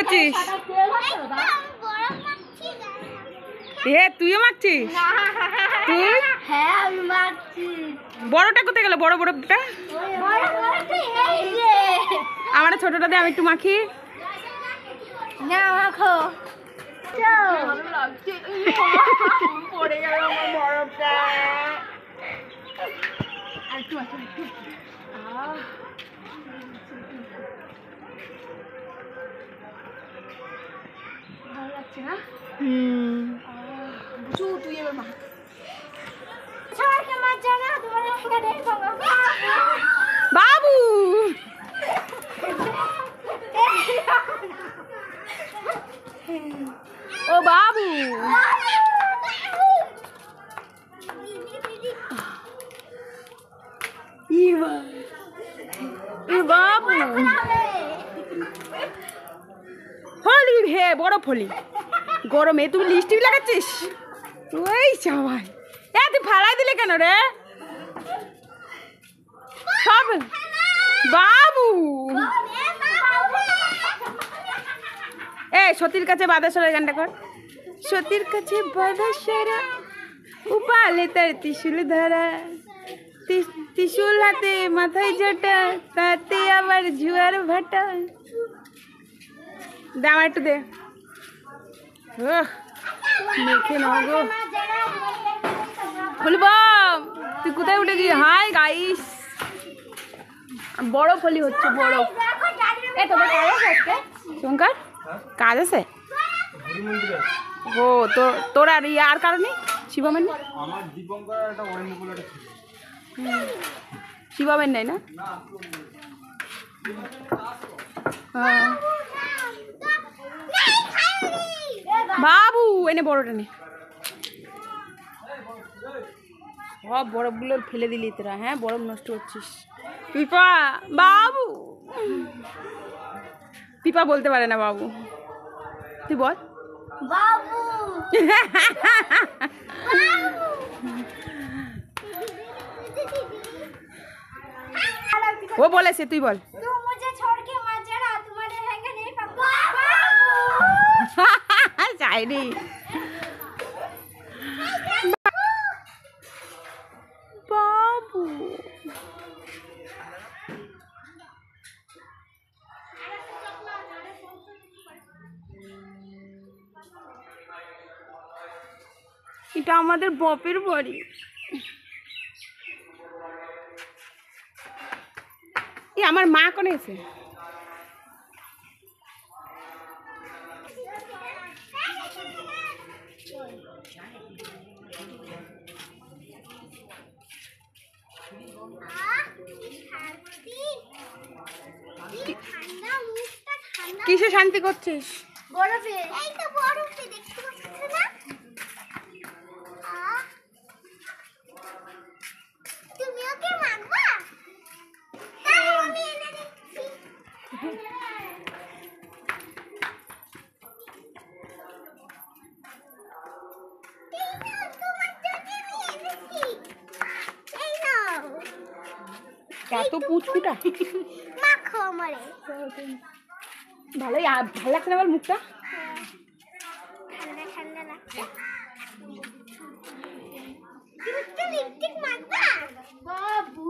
করছিস? এ তুইও মাখছিস? তুই? হ্যাঁ আমি মাখছি। বড়টা কোথায় গেল? বড় বড়টা আমার ছোটটা দিয়ে আমি একটু মাখি। না মাখো। পড়ে গেল আমার বরফটা। ভালো লাগছে না? তুই এবার মাখ। বাবু ও বাবু বাবু হোলি হে বড় হোলি গরমে তুই লিপস্টিক লাগাচ্ছিস? ওই সবাই তুই ফালাই দিলে কেন রে? সব বাবু সতীর কাছে বাদাসরা গানটা কর। সতীর কাছে বাদাসরা উপালে তার ত্রিশূল ধরা, ত্রিশূল হাতে মাথায় জটা, তাতে আবার জুয়ার ভাটা। দে আমার একটু দে। মেখে নাও গো। বলবাম তুই কোথায় উঠে গিয়ে? হাই গাইস, বড় ফলি হচ্ছে বড়। শঙ্কর কাজ আছে? ও তোর আর আর কারণে শিবমের শিবমের নাই না? বাবু এনে বড়টা নে। সব বরফগুলো ফেলে দিলি তোরা। হ্যাঁ বরফ নষ্ট করছিস। পিপা বাবু, পিপা বলতে পারে না বাবু। তুই বল বাবু। ও বলেছে, তুই বল। চাইনি বাবু। এটা আমাদের বাপের বাড়ি। আমার মা কোনে এসে? কিসে শান্তি করছিস? বরফে। এই তো বরফে দেখতে পাচ্ছ না? তুমি ওকে মাখবা? তাই আমি এনে দিচ্ছি। এত পুচকুটা মাখো আমারে। ভালোই ভালো লাগছে না আমার মুখটা? ঠান্ডা ঠান্ডা লাগছে। তুমি লিপস্টিক মাখবা? বাবু